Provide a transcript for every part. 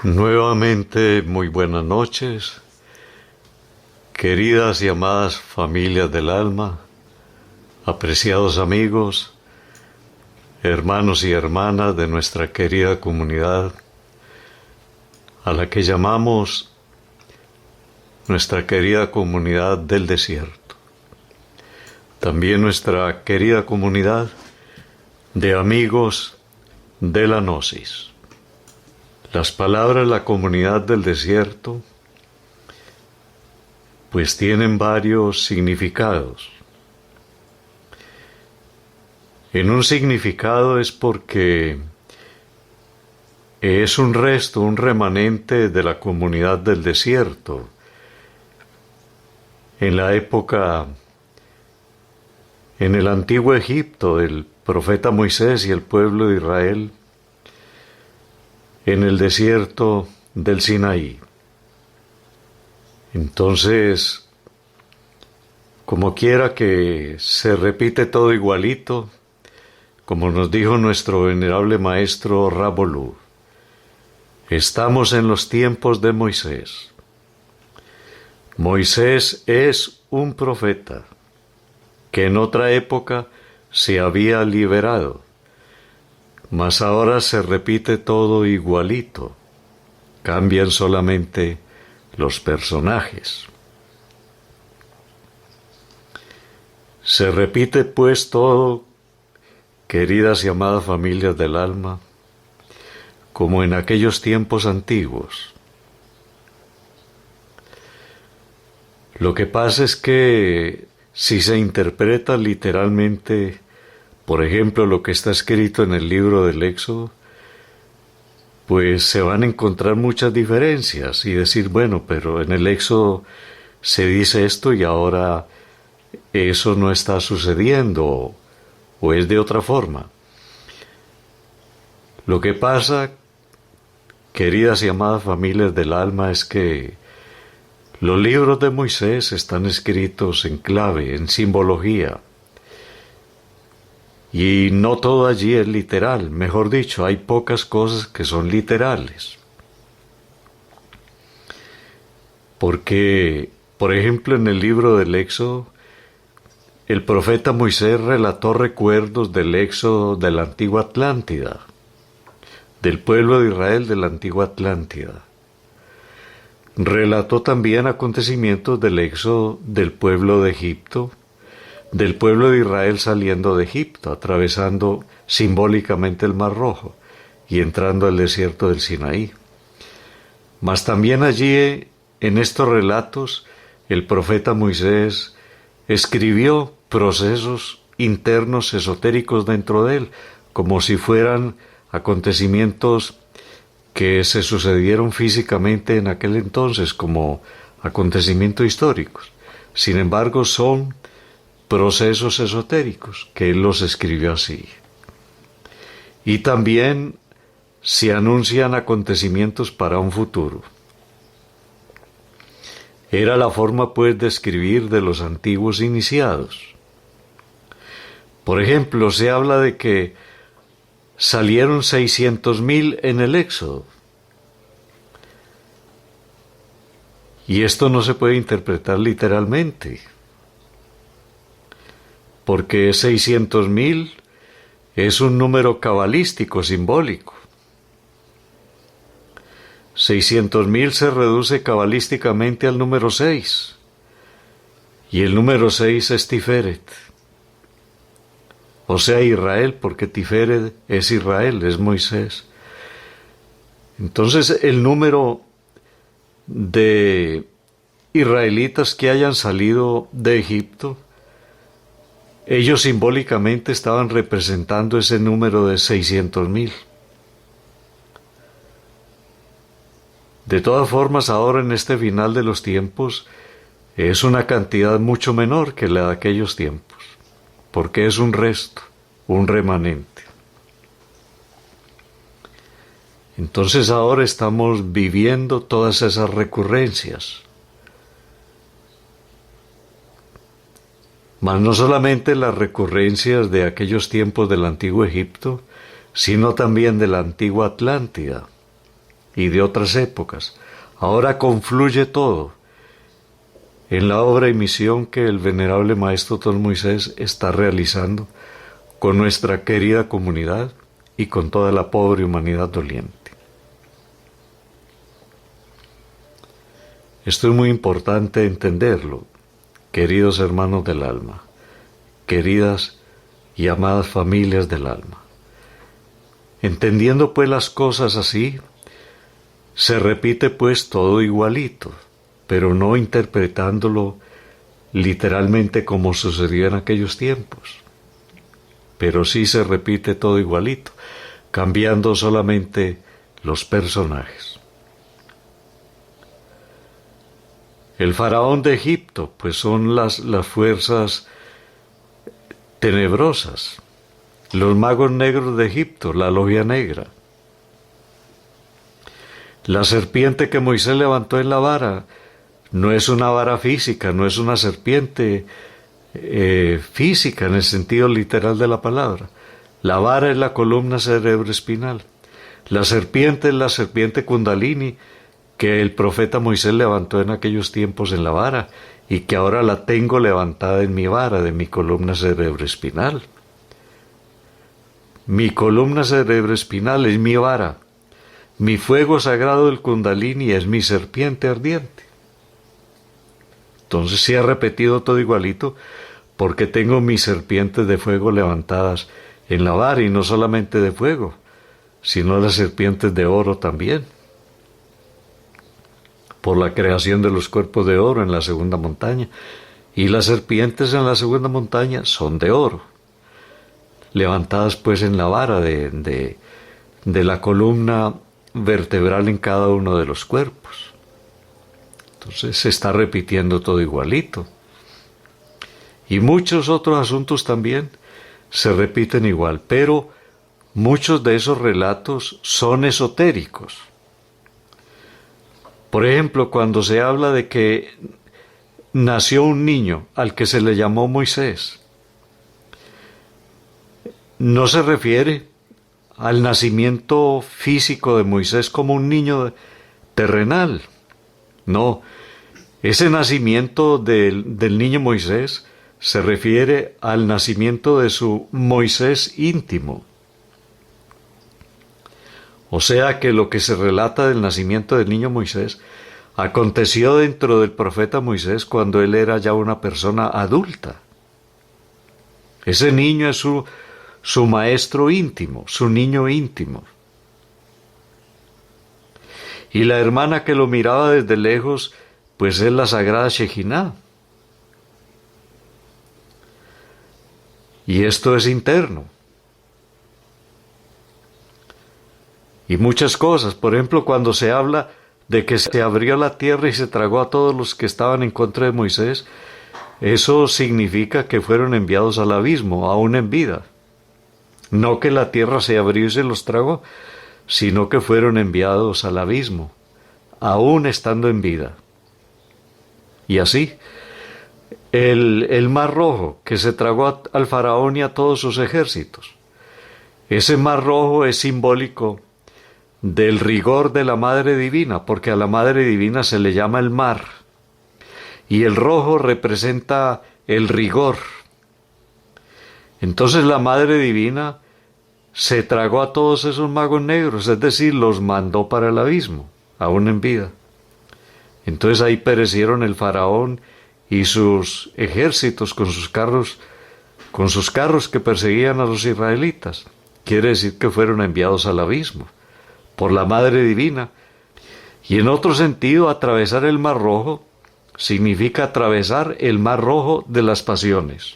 Nuevamente, muy buenas noches, queridas y amadas familias del alma, apreciados amigos, hermanos y hermanas de nuestra querida comunidad, a la que llamamos nuestra querida comunidad del desierto. También nuestra querida comunidad de amigos de la Gnosis. Las palabras la comunidad del desierto pues tienen varios significados. En un significado es porque es un resto, un remanente de la comunidad del desierto. En la época, en el antiguo Egipto, del profeta Moisés y el pueblo de Israel, en el desierto del Sinaí. Entonces, como quiera que se repite todo igualito, como nos dijo nuestro venerable maestro Rabolú, estamos en los tiempos de Moisés. Moisés es un profeta que en otra época se había liberado. Mas ahora se repite todo igualito, cambian solamente los personajes. Se repite pues todo, queridas y amadas familias del alma, como en aquellos tiempos antiguos. Lo que pasa es que si se interpreta literalmente, por ejemplo, lo que está escrito en el libro del Éxodo, pues se van a encontrar muchas diferencias y decir, bueno, pero en el Éxodo se dice esto y ahora eso no está sucediendo o es de otra forma. Lo que pasa, queridas y amadas familias del alma, es que los libros de Moisés están escritos en clave, en simbología. Y no todo allí es literal, mejor dicho, hay pocas cosas que son literales. Porque, por ejemplo, en el libro del Éxodo, el profeta Moisés relató recuerdos del Éxodo de la antigua Atlántida, del pueblo de Israel de la antigua Atlántida. Relató también acontecimientos del Éxodo del pueblo de Egipto, del pueblo de Israel saliendo de Egipto, atravesando simbólicamente el Mar Rojo y entrando al desierto del Sinaí. Mas también allí, en estos relatos, el profeta Moisés escribió procesos internos esotéricos dentro de él, como si fueran acontecimientos que se sucedieron físicamente en aquel entonces, como acontecimientos históricos. Sin embargo, son procesos esotéricos, que él los escribió así. Y también se anuncian acontecimientos para un futuro. Era la forma, pues, de escribir de los antiguos iniciados. Por ejemplo, se habla de que salieron 600,000 en el Éxodo. Y esto no se puede interpretar literalmente, porque 600,000 es un número cabalístico, simbólico. 600,000 se reduce cabalísticamente al número 6, y el número 6 es Tiferet, o sea, Israel, porque Tiferet es Israel, es Moisés. Entonces, el número de israelitas que hayan salido de Egipto, ellos simbólicamente estaban representando ese número de 600,000. De todas formas, ahora en este final de los tiempos, es una cantidad mucho menor que la de aquellos tiempos, porque es un resto, un remanente. Entonces ahora estamos viviendo todas esas recurrencias. Mas no solamente las recurrencias de aquellos tiempos del antiguo Egipto, sino también de la antigua Atlántida, y de otras épocas. Ahora confluye todo en la obra y misión que el venerable Maestro Don Moisés está realizando con nuestra querida comunidad y con toda la pobre humanidad doliente. Esto es muy importante entenderlo, queridos hermanos del alma, queridas y amadas familias del alma. Entendiendo pues las cosas así, se repite pues todo igualito, pero no interpretándolo literalmente como sucedió en aquellos tiempos. Pero sí se repite todo igualito, cambiando solamente los personajes. El faraón de Egipto, pues son las fuerzas tenebrosas. Los magos negros de Egipto, la logia negra. La serpiente que Moisés levantó en la vara no es una vara física, no es una serpiente física en el sentido literal de la palabra. La vara es la columna cerebroespinal. La serpiente es la serpiente Kundalini que el profeta Moisés levantó en aquellos tiempos en la vara y que ahora la tengo levantada en mi vara de mi columna cerebroespinal. Mi columna cerebroespinal es mi vara. Mi fuego sagrado del Kundalini es mi serpiente ardiente. Entonces sí ha repetido todo igualito porque tengo mis serpientes de fuego levantadas en la vara y no solamente de fuego, sino las serpientes de oro también. Por la creación de los cuerpos de oro en la segunda montaña, y las serpientes en la segunda montaña son de oro, levantadas pues en la vara de la columna vertebral en cada uno de los cuerpos. Entonces se está repitiendo todo igualito. Y muchos otros asuntos también se repiten igual, pero muchos de esos relatos son esotéricos. Por ejemplo, cuando se habla de que nació un niño al que se le llamó Moisés, no se refiere al nacimiento físico de Moisés como un niño terrenal. No, ese nacimiento del niño Moisés se refiere al nacimiento de su Moisés íntimo. O sea que lo que se relata del nacimiento del niño Moisés aconteció dentro del profeta Moisés cuando él era ya una persona adulta. Ese niño es su maestro íntimo, su niño íntimo. Y la hermana que lo miraba desde lejos, pues es la sagrada Shejinah. Y esto es interno. Y muchas cosas, por ejemplo, cuando se habla de que se abrió la tierra y se tragó a todos los que estaban en contra de Moisés, eso significa que fueron enviados al abismo, aún en vida. No que la tierra se abrió y se los tragó, sino que fueron enviados al abismo, aún estando en vida. Y así, el mar rojo que se tragó al faraón y a todos sus ejércitos, ese mar rojo es simbólico del rigor de la Madre Divina, porque a la Madre Divina se le llama el mar, y el rojo representa el rigor. Entonces la Madre Divina se tragó a todos esos magos negros, es decir, los mandó para el abismo, aún en vida. Entonces ahí perecieron el faraón y sus ejércitos con sus carros que perseguían a los israelitas. Quiere decir que fueron enviados al abismo por la Madre Divina. Y en otro sentido, atravesar el Mar Rojo significa atravesar el Mar Rojo de las pasiones.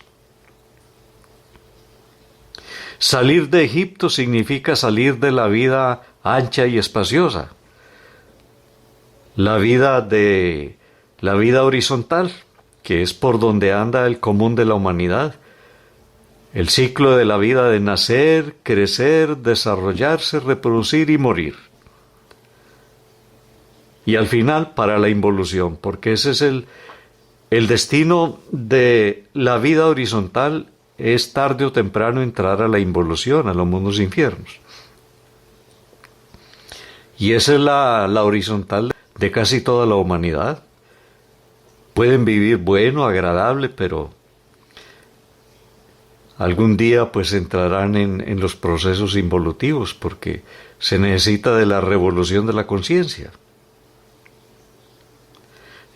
Salir de Egipto significa salir de la vida ancha y espaciosa, la vida horizontal, que es por donde anda el común de la humanidad, el ciclo de la vida de nacer, crecer, desarrollarse, reproducir y morir. Y al final para la involución, porque ese es el destino de la vida horizontal, es tarde o temprano entrar a la involución, a los mundos infiernos. Y esa es la horizontal de casi toda la humanidad. Pueden vivir bueno, agradable, pero algún día pues entrarán en los procesos involutivos porque se necesita de la revolución de la conciencia.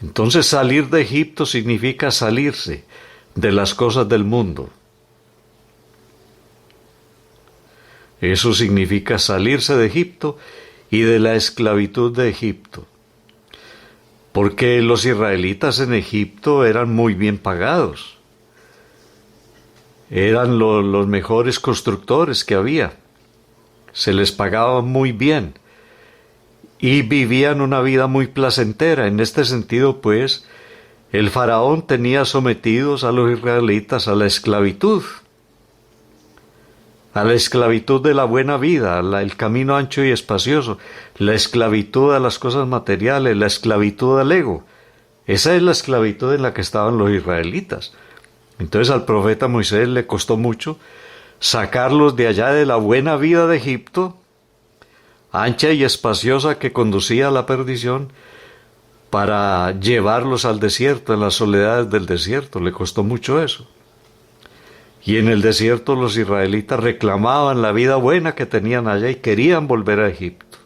Entonces salir de Egipto significa salirse de las cosas del mundo. Eso significa salirse de Egipto y de la esclavitud de Egipto. Porque los israelitas en Egipto eran muy bien pagados. Eran los mejores constructores que había. Se les pagaba muy bien. Y vivían una vida muy placentera. En este sentido, pues, el faraón tenía sometidos a los israelitas a la esclavitud de la buena vida, el camino ancho y espacioso, la esclavitud a las cosas materiales, la esclavitud al ego. Esa es la esclavitud en la que estaban los israelitas. Entonces al profeta Moisés le costó mucho sacarlos de allá de la buena vida de Egipto, ancha y espaciosa que conducía a la perdición, para llevarlos al desierto, en las soledades del desierto. Le costó mucho eso. Y en el desierto los israelitas reclamaban la vida buena que tenían allá y querían volver a Egipto.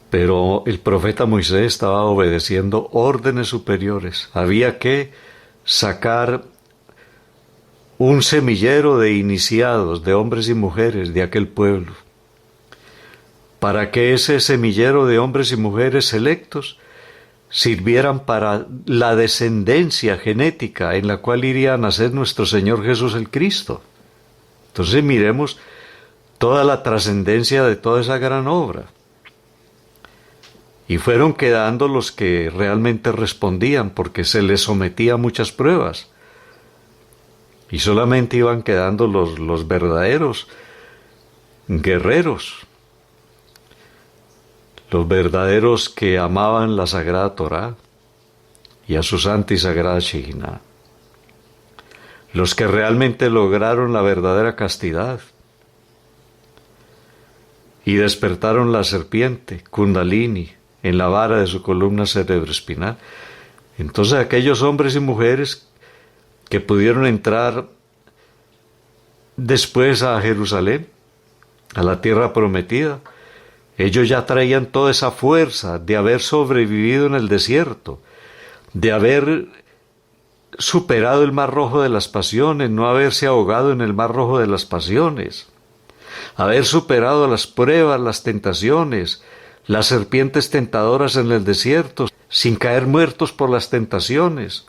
Pero el profeta Moisés estaba obedeciendo órdenes superiores. Había que sacar un semillero de iniciados, de hombres y mujeres de aquel pueblo, para que ese semillero de hombres y mujeres selectos sirvieran para la descendencia genética en la cual iría a nacer nuestro Señor Jesús el Cristo. Entonces miremos toda la trascendencia de toda esa gran obra. Y fueron quedando los que realmente respondían, porque se les sometía a muchas pruebas. Y solamente iban quedando los verdaderos guerreros, los verdaderos que amaban la Sagrada Torá y a su santa y sagrada Shekinah, los que realmente lograron la verdadera castidad y despertaron la serpiente, Kundalini, en la vara de su columna cerebroespinal. Entonces aquellos hombres y mujeres que pudieron entrar después a Jerusalén, a la tierra prometida, ellos ya traían toda esa fuerza de haber sobrevivido en el desierto, de haber superado el mar rojo de las pasiones, no haberse ahogado en el mar rojo de las pasiones, haber superado las pruebas, las tentaciones, las serpientes tentadoras en el desierto, sin caer muertos por las tentaciones.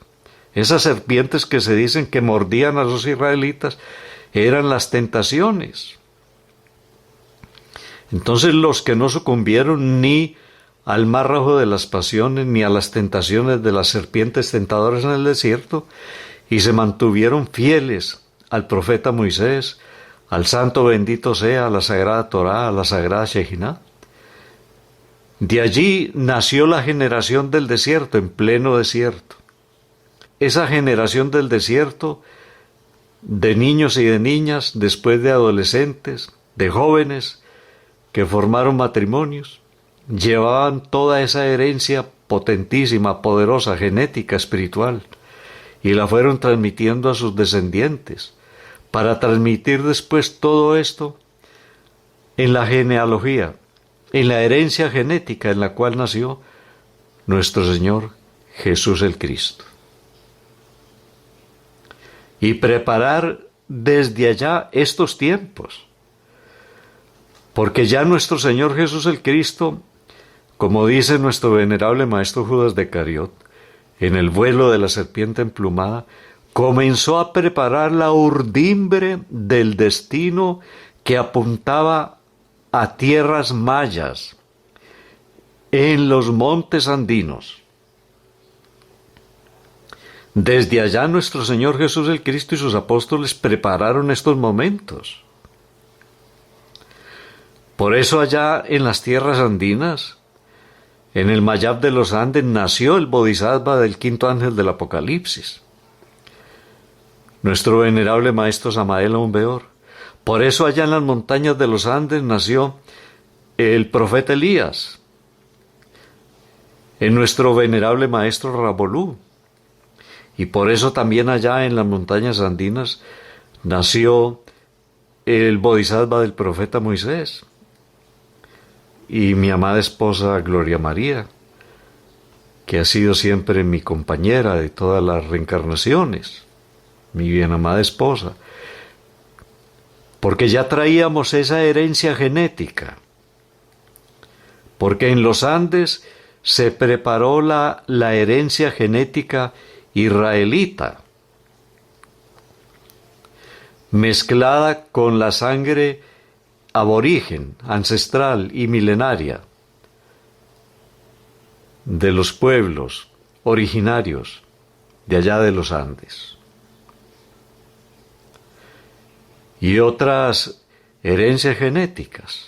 Esas serpientes que se dicen que mordían a los israelitas eran las tentaciones. Entonces los que no sucumbieron ni al mar rojo de las pasiones, ni a las tentaciones de las serpientes tentadoras en el desierto, y se mantuvieron fieles al profeta Moisés, al santo bendito sea, a la sagrada Torá, a la sagrada Shekinah. De allí nació la generación del desierto, en pleno desierto. Esa generación del desierto, de niños y de niñas, después de adolescentes, de jóvenes, que formaron matrimonios, llevaban toda esa herencia potentísima, poderosa, genética, espiritual, y la fueron transmitiendo a sus descendientes, para transmitir después todo esto en la genealogía, en la herencia genética en la cual nació nuestro Señor Jesús el Cristo. Y preparar desde allá estos tiempos, porque ya nuestro Señor Jesús el Cristo, como dice nuestro venerable maestro Judas de Cariot, en el vuelo de la serpiente emplumada, comenzó a preparar la urdimbre del destino que apuntaba a tierras mayas, en los montes andinos. Desde allá nuestro Señor Jesús el Cristo y sus apóstoles prepararon estos momentos. Por eso allá en las tierras andinas, en el Mayab de los Andes, nació el Bodhisattva del quinto ángel del Apocalipsis, nuestro venerable maestro Samael Aun Weor. Por eso allá en las montañas de los Andes nació el profeta Elías, en nuestro venerable maestro Ravolú. Y por eso también allá en las montañas andinas nació el bodhisattva del profeta Moisés y mi amada esposa Gloria María, que ha sido siempre mi compañera de todas las reencarnaciones, mi bien amada esposa, porque ya traíamos esa herencia genética, porque en los Andes se preparó la herencia genética israelita, mezclada con la sangre aborigen, ancestral y milenaria de los pueblos originarios de allá de los Andes. Y otras herencias genéticas.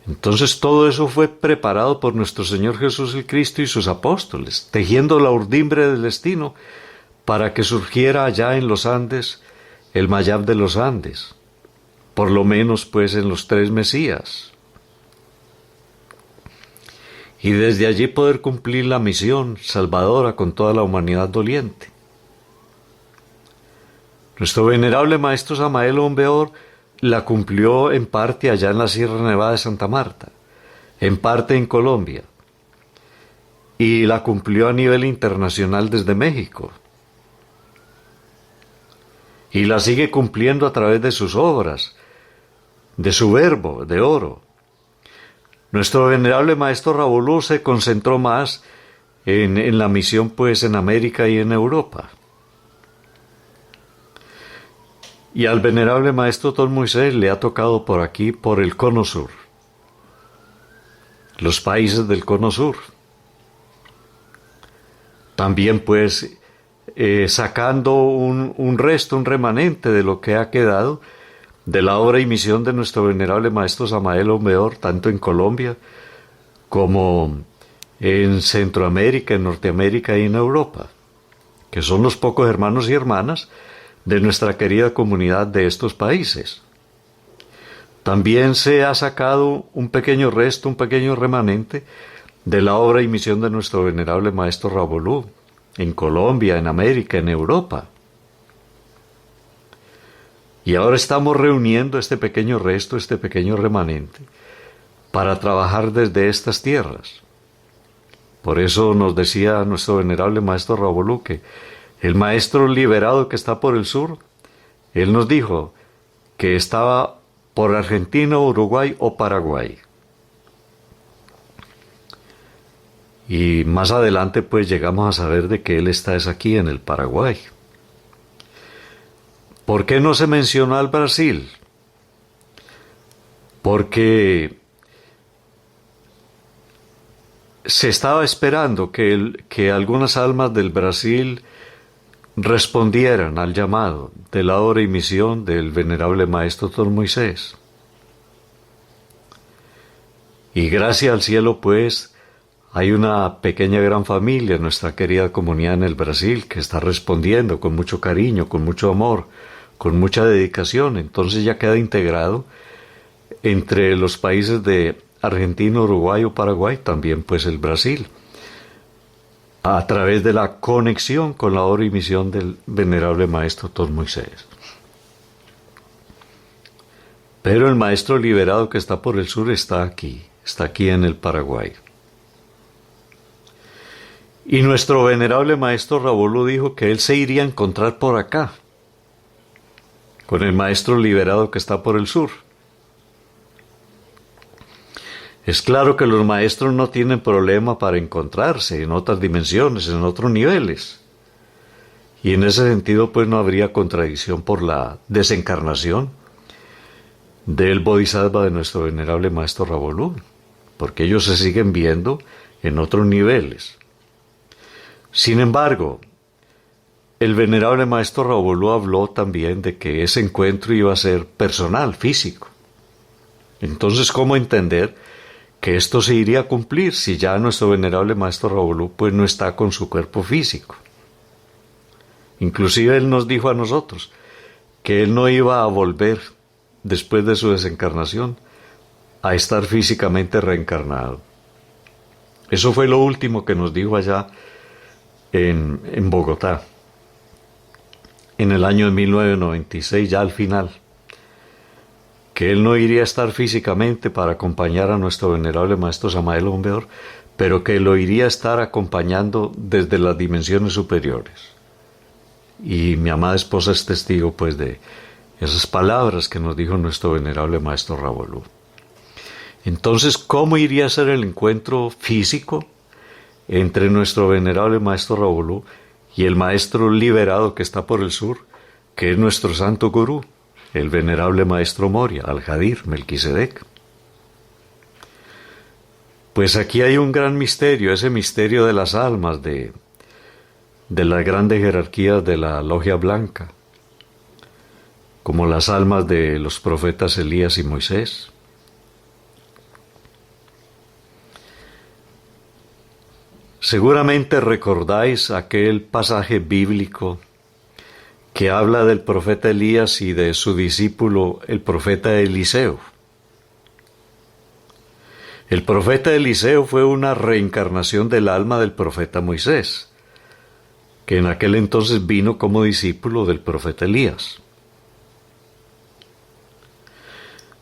Entonces todo eso fue preparado por nuestro Señor Jesús el Cristo y sus apóstoles, tejiendo la urdimbre del destino para que surgiera allá en los Andes el Mayab de los Andes, por lo menos pues en los 3 Mesías. Y desde allí poder cumplir la misión salvadora con toda la humanidad doliente. Nuestro venerable maestro Samael Aumbeor la cumplió en parte allá en la Sierra Nevada de Santa Marta, en parte en Colombia, y la cumplió a nivel internacional desde México. Y la sigue cumpliendo a través de sus obras, de su verbo, de oro. Nuestro venerable maestro Ravolú se concentró más en la misión pues en América y en Europa. Y al venerable maestro Don Moisés le ha tocado por aquí, por el Cono Sur, los países del Cono Sur. También pues sacando un resto, un remanente de lo que ha quedado de la obra y misión de nuestro venerable maestro Samael Aumbeor, tanto en Colombia como en Centroamérica, en Norteamérica y en Europa, que son los pocos hermanos y hermanas de nuestra querida comunidad de estos países. También se ha sacado un pequeño resto, un pequeño remanente de la obra y misión de nuestro venerable maestro Ravolú, en Colombia, en América, en Europa. Y ahora estamos reuniendo este pequeño resto, este pequeño remanente, para trabajar desde estas tierras. Por eso nos decía nuestro venerable maestro Ravolú que el maestro liberado que está por el sur, él nos dijo que estaba por Argentina, Uruguay o Paraguay. Y más adelante pues llegamos a saber de que él está aquí en el Paraguay. ¿Por qué no se mencionó al Brasil? Porque se estaba esperando que algunas almas del Brasil respondieran al llamado de la obra y misión del venerable maestro Don Moisés. Y gracias al cielo pues hay una pequeña gran familia, nuestra querida comunidad en el Brasil, que está respondiendo con mucho cariño, con mucho amor, con mucha dedicación. Entonces ya queda integrado entre los países de Argentina, Uruguay o Paraguay, también pues el Brasil, a través de la conexión con la obra y misión del venerable maestro Don Moisés. Pero el maestro liberado que está por el sur está aquí en el Paraguay. Y nuestro venerable maestro Ravolú dijo que él se iría a encontrar por acá, con el maestro liberado que está por el sur. Es claro que los maestros no tienen problema para encontrarse en otras dimensiones, en otros niveles. Y en ese sentido, pues no habría contradicción por la desencarnación del Bodhisattva de nuestro venerable maestro Ravolú, porque ellos se siguen viendo en otros niveles. Sin embargo, el venerable maestro Ravolú habló también de que ese encuentro iba a ser personal, físico. Entonces, ¿cómo entender que esto se iría a cumplir si ya nuestro venerable maestro Ravolú pues no está con su cuerpo físico? Inclusive él nos dijo a nosotros que él no iba a volver después de su desencarnación a estar físicamente reencarnado. Eso fue lo último que nos dijo allá en Bogotá, en el año de 1996, ya al final, que él no iría a estar físicamente para acompañar a nuestro venerable maestro Samael Aún Weor, pero que lo iría a estar acompañando desde las dimensiones superiores. Y mi amada esposa es testigo, pues, de esas palabras que nos dijo nuestro venerable maestro Ravolú. Entonces, ¿cómo iría a ser el encuentro físico entre nuestro venerable maestro Ravolú y el maestro liberado que está por el sur, que es nuestro santo gurú, el venerable maestro Moria, Al-Jadir Melquisedec? Pues aquí hay un gran misterio, ese misterio de las almas de las grandes jerarquías de la Logia Blanca, como las almas de los profetas Elías y Moisés. Seguramente recordáis aquel pasaje bíblico que habla del profeta Elías y de su discípulo, el profeta Eliseo. El profeta Eliseo fue una reencarnación del alma del profeta Moisés, que en aquel entonces vino como discípulo del profeta Elías.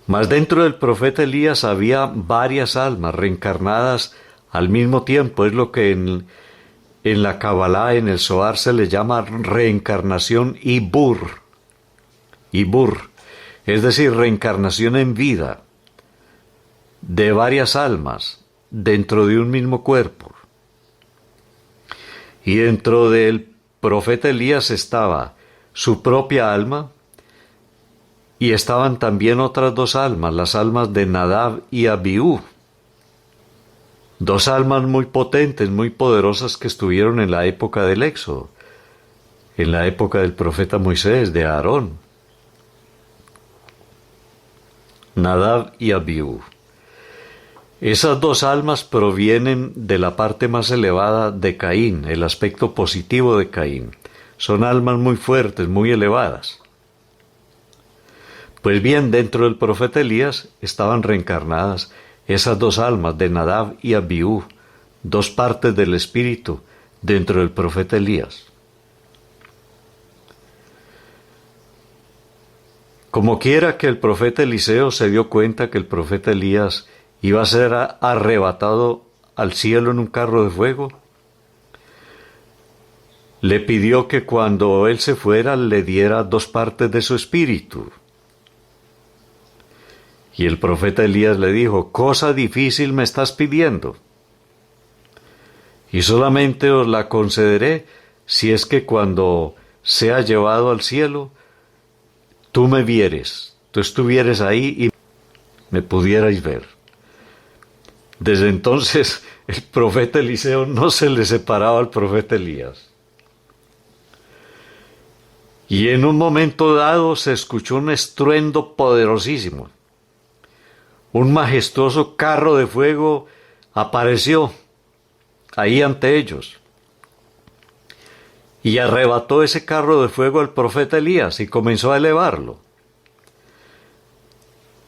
Mas dentro del profeta Elías había varias almas reencarnadas al mismo tiempo. Es lo que en la Kabbalah, en el Zohar, se le llama reencarnación Ibur. Ibur, es decir, reencarnación en vida de varias almas dentro de un mismo cuerpo. Y dentro del profeta Elías estaba su propia alma y estaban también otras dos almas, las almas de Nadab y Abiú. Dos almas muy potentes, muy poderosas que estuvieron en la época del Éxodo, en la época del profeta Moisés, de Aarón. Nadab y Abiú. Esas dos almas provienen de la parte más elevada de Caín, el aspecto positivo de Caín. Son almas muy fuertes, muy elevadas. Pues bien, dentro del profeta Elías estaban reencarnadas esas dos almas de Nadab y Abiú, dos partes del espíritu dentro del profeta Elías. Como quiera que el profeta Eliseo se dio cuenta que el profeta Elías iba a ser arrebatado al cielo en un carro de fuego, le pidió que cuando él se fuera le diera dos partes de su espíritu. Y el profeta Elías le dijo: cosa difícil me estás pidiendo, y solamente os la concederé si es que cuando sea llevado al cielo, tú me vieres, tú estuvieres ahí y me pudierais ver. Desde entonces el profeta Eliseo no se le separaba al profeta Elías. Y en un momento dado se escuchó un estruendo poderosísimo. Un majestuoso carro de fuego apareció ahí ante ellos y arrebató ese carro de fuego al profeta Elías y comenzó a elevarlo.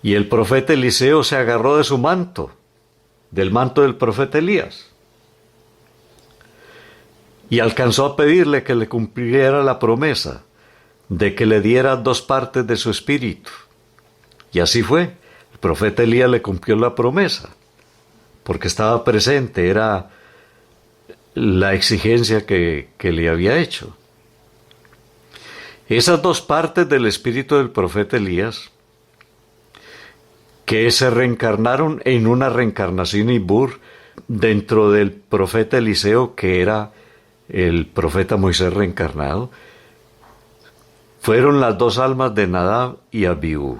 Y el profeta Eliseo se agarró de su manto, del manto del profeta Elías, y alcanzó a pedirle que le cumpliera la promesa de que le diera dos partes de su espíritu. Y así fue. El profeta Elías le cumplió la promesa, porque estaba presente, era la exigencia que le había hecho. Esas dos partes del espíritu del profeta Elías, que se reencarnaron en una reencarnación Ibur dentro del profeta Eliseo, que era el profeta Moisés reencarnado, fueron las dos almas de Nadab y Abiú.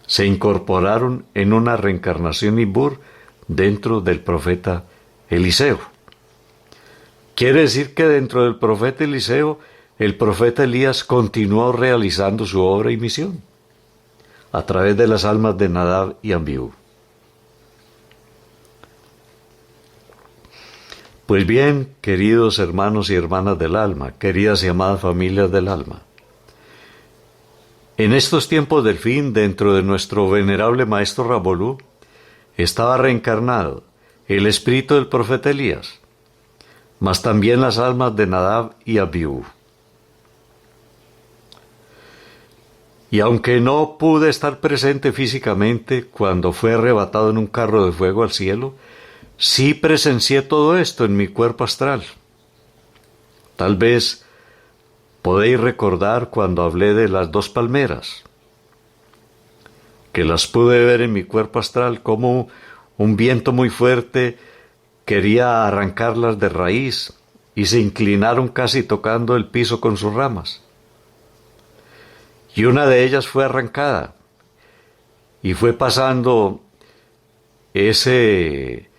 Se incorporaron en una reencarnación Ibur dentro del profeta Eliseo. Quiere decir que dentro del profeta Eliseo, el profeta Elías continuó realizando su obra y misión a través de las almas de Nadab y Abiú. Pues bien, queridos hermanos y hermanas del alma, queridas y amadas familias del alma, En estos tiempos del fin, dentro de nuestro venerable maestro Ravolú, estaba reencarnado el espíritu del profeta Elías, mas también las almas de Nadab y Abiú. Y aunque no pude estar presente físicamente cuando fue arrebatado en un carro de fuego al cielo, sí presencié todo esto en mi cuerpo astral. Tal vez podéis recordar cuando hablé de las 2 palmeras, que las pude ver en mi cuerpo astral como un viento muy fuerte quería arrancarlas de raíz y se inclinaron casi tocando el piso con sus ramas. Y una de ellas fue arrancada y fue pasando ese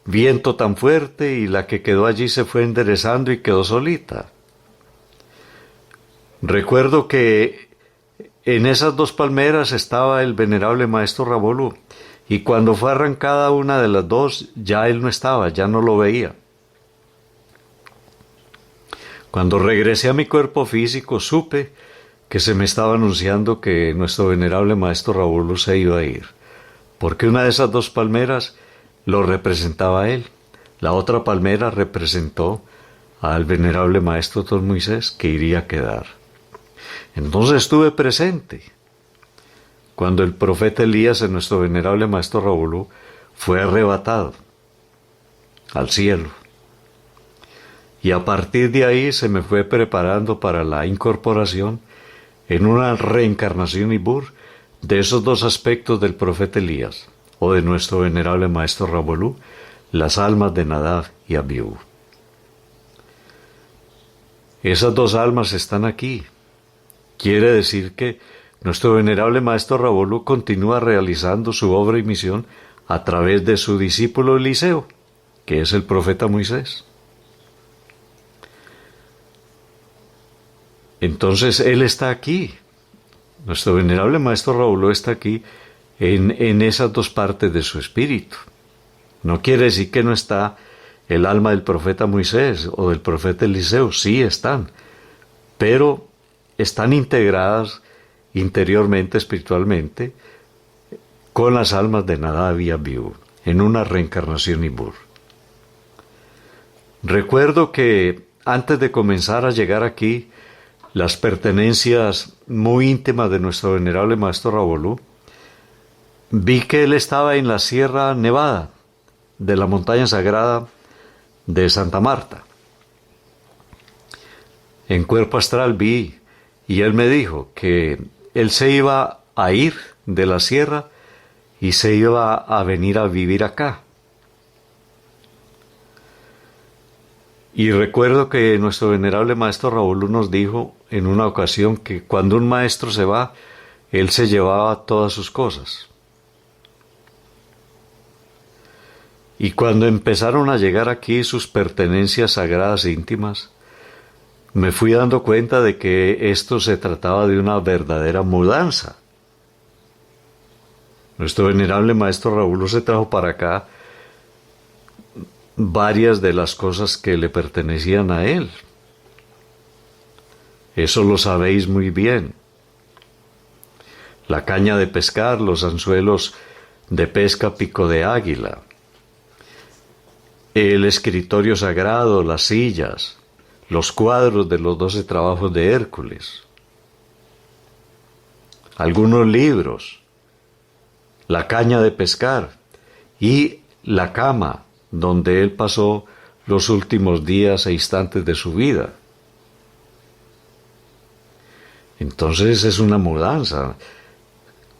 viento tan fuerte y la que quedó allí se fue enderezando y quedó solita. Recuerdo que en esas 2 palmeras estaba el venerable maestro Ravolú y cuando fue arrancada una de las 2 ya él no estaba, ya no lo veía. Cuando regresé a mi cuerpo físico supe que se me estaba anunciando que nuestro venerable maestro Ravolú se iba a ir, porque una de esas 2 palmeras lo representaba a él, la otra palmera representó al venerable maestro Don Moisés, que iría a quedar. Entonces estuve presente cuando el profeta Elías, nuestro venerable maestro Ravolú, fue arrebatado al cielo. Y a partir de ahí se me fue preparando para la incorporación en una reencarnación Ibur de esos 2 aspectos del profeta Elías, o de nuestro venerable maestro Ravolú, las almas de Nadab y Abiú. Esas 2 almas están aquí. Quiere decir que nuestro venerable maestro Ravolú continúa realizando su obra y misión a través de su discípulo Eliseo, que es el profeta Moisés. Entonces él está aquí. Nuestro venerable maestro Ravolú está aquí en esas 2 partes de su espíritu. No quiere decir que no está el alma del profeta Moisés o del profeta Eliseo. Sí están, pero están integradas interiormente, espiritualmente, con las almas de Nadab y Abiú, en una reencarnación Ibur. Recuerdo que antes de comenzar a llegar aquí, las pertenencias muy íntimas de nuestro venerable maestro Ravolú, vi que él estaba en la Sierra Nevada de la montaña sagrada de Santa Marta. En cuerpo astral vi, y él me dijo que él se iba a ir de la sierra y se iba a venir a vivir acá. Y recuerdo que nuestro venerable maestro Ravolú nos dijo en una ocasión que cuando un maestro se va, él se llevaba todas sus cosas. Y cuando empezaron a llegar aquí sus pertenencias sagradas e íntimas, me fui dando cuenta de que esto se trataba de una verdadera mudanza. Nuestro venerable maestro Ravolú se trajo para acá varias de las cosas que le pertenecían a él. Eso lo sabéis muy bien. La caña de pescar, los anzuelos de pesca pico de águila, el escritorio sagrado, las sillas, los cuadros de los 12 trabajos de Hércules, algunos libros, la caña de pescar y la cama donde él pasó los últimos días e instantes de su vida. Entonces es una mudanza.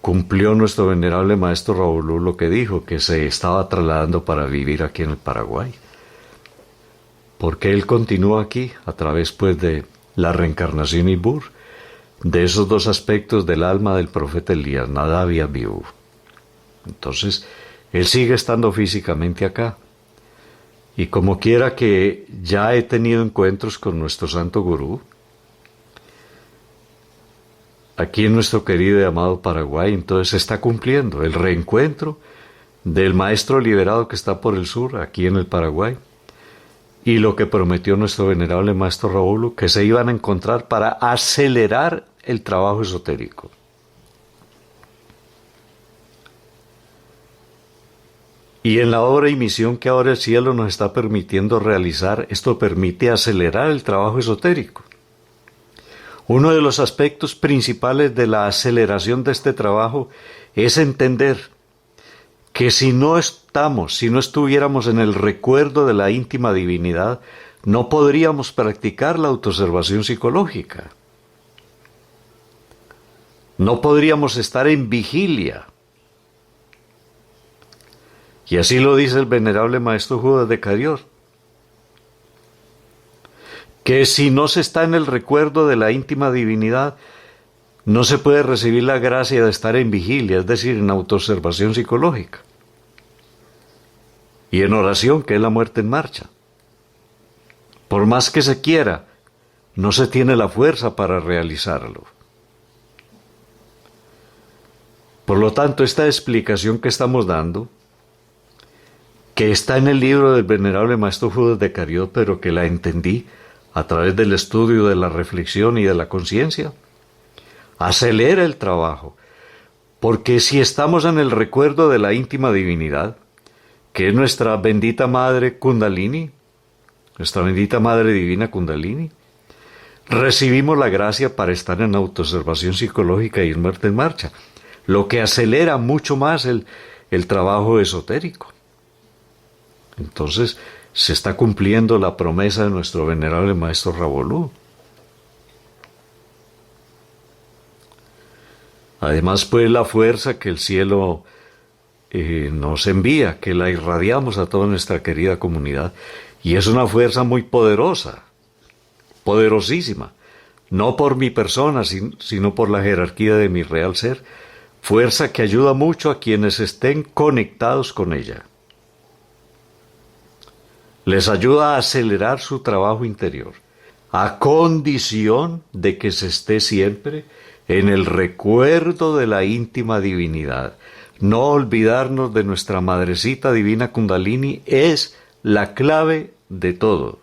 Cumplió nuestro venerable maestro Ravolú lo que dijo, que se estaba trasladando para vivir aquí en el Paraguay. Porque él continúa aquí a través pues de la reencarnación Ibur, de esos 2 aspectos del alma del profeta Elías, Nadab y Abiú. Entonces, él sigue estando físicamente acá. Y como quiera que ya he tenido encuentros con nuestro santo gurú, aquí en nuestro querido y amado Paraguay, entonces se está cumpliendo el reencuentro del maestro liberado que está por el sur, aquí en el Paraguay, y lo que prometió nuestro venerable maestro Ravolú, que se iban a encontrar para acelerar el trabajo esotérico. Y en la obra y misión que ahora el cielo nos está permitiendo realizar, esto permite acelerar el trabajo esotérico. Uno de los aspectos principales de la aceleración de este trabajo es entender que si no estuviéramos en el recuerdo de la íntima divinidad, no podríamos practicar la autoobservación psicológica. No podríamos estar en vigilia. Y así lo dice el venerable maestro Judas de Carío, que si no se está en el recuerdo de la íntima divinidad, no se puede recibir la gracia de estar en vigilia, es decir, en autoobservación psicológica. Y en oración, que es la muerte en marcha. Por más que se quiera, no se tiene la fuerza para realizarlo. Por lo tanto, esta explicación que estamos dando, que está en el libro del venerable maestro Judas de Carío, pero que la entendí a través del estudio, de la reflexión y de la conciencia, acelera el trabajo, porque si estamos en el recuerdo de la íntima divinidad, que es nuestra bendita madre Kundalini, nuestra bendita madre divina Kundalini, recibimos la gracia para estar en autoobservación psicológica y en muerte en marcha, lo que acelera mucho más el trabajo esotérico. Entonces se está cumpliendo la promesa de nuestro venerable maestro Ravolú. Además, pues, la fuerza que el cielo nos envía, que la irradiamos a toda nuestra querida comunidad, y es una fuerza muy poderosa, poderosísima, no por mi persona, sino por la jerarquía de mi real ser, fuerza que ayuda mucho a quienes estén conectados con ella. Les ayuda a acelerar su trabajo interior, a condición de que se esté siempre en el recuerdo de la íntima divinidad. No olvidarnos de nuestra madrecita divina Kundalini es la clave de todo.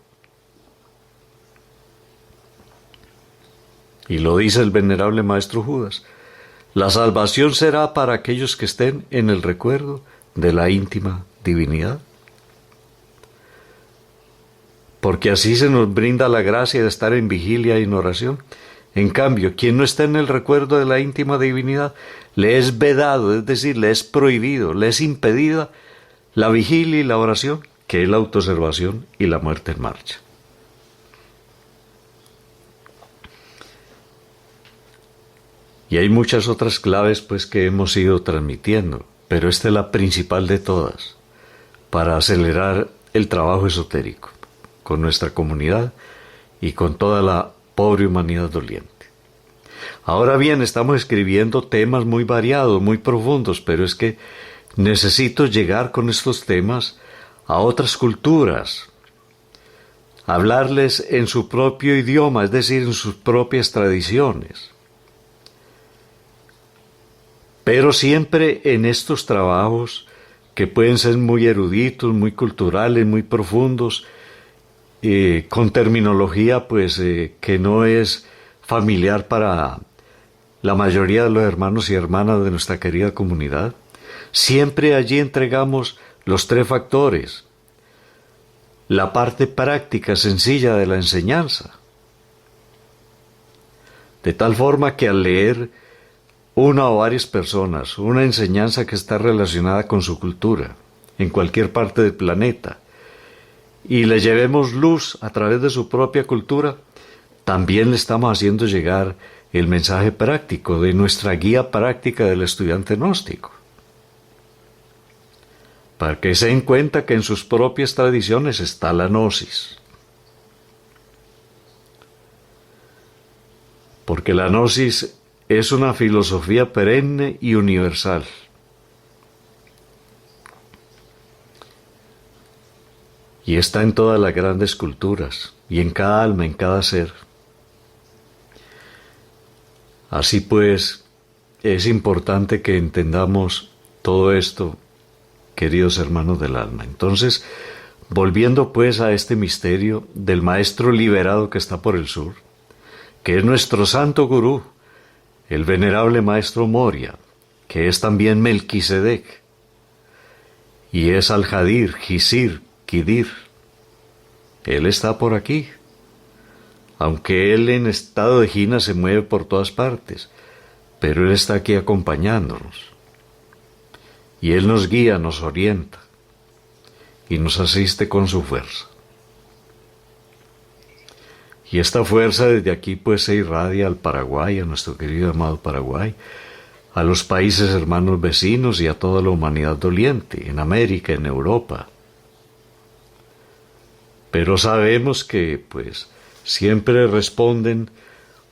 Y lo dice el venerable maestro Judas: la salvación será para aquellos que estén en el recuerdo de la íntima divinidad. Porque así se nos brinda la gracia de estar en vigilia y en oración. En cambio, quien no está en el recuerdo de la íntima divinidad, le es vedado, es decir, le es prohibido, le es impedida la vigilia y la oración, que es la autoobservación y la muerte en marcha. Y hay muchas otras claves, pues, que hemos ido transmitiendo, pero esta es la principal de todas, para acelerar el trabajo esotérico con nuestra comunidad y con toda la pobre humanidad doliente. Ahora bien, estamos escribiendo temas muy variados, muy profundos, pero es que necesito llegar con estos temas a otras culturas, hablarles en su propio idioma, es decir, en sus propias tradiciones. Pero siempre en estos trabajos, que pueden ser muy eruditos, muy culturales, muy profundos, con terminología pues que no es familiar para la mayoría de los hermanos y hermanas de nuestra querida comunidad, siempre allí entregamos los tres factores: la parte práctica, sencilla de la enseñanza, de tal forma que al leer una o varias personas una enseñanza que está relacionada con su cultura, en cualquier parte del planeta, y le llevemos luz a través de su propia cultura, también le estamos haciendo llegar el mensaje práctico de nuestra guía práctica del estudiante gnóstico, para que se den cuenta que en sus propias tradiciones está la gnosis. Porque la gnosis es una filosofía perenne y universal. Y está en todas las grandes culturas, y en cada alma, en cada ser. Así pues, es importante que entendamos todo esto, queridos hermanos del alma. Entonces, volviendo pues a este misterio del maestro liberado que está por el sur, que es nuestro santo gurú, el venerable maestro Moria, que es también Melquisedec, y es Al-Jadir, Gisir, Kidir. Él está por aquí, aunque él en estado de jina se mueve por todas partes, pero él está aquí acompañándonos. Y él nos guía, nos orienta y nos asiste con su fuerza. Y esta fuerza desde aquí pues se irradia al Paraguay, a nuestro querido amado Paraguay, a los países hermanos vecinos y a toda la humanidad doliente, en América, en Europa. Pero sabemos que pues siempre responden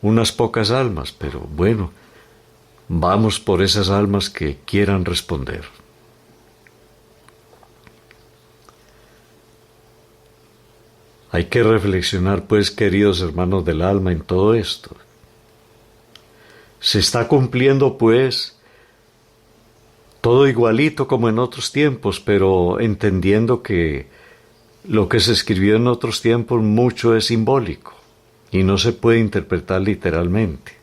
unas pocas almas, pero bueno, vamos por esas almas que quieran responder. Hay que reflexionar, pues, queridos hermanos del alma, en todo esto. Se está cumpliendo, pues, todo igualito como en otros tiempos, pero entendiendo que lo que se escribió en otros tiempos mucho es simbólico y no se puede interpretar literalmente.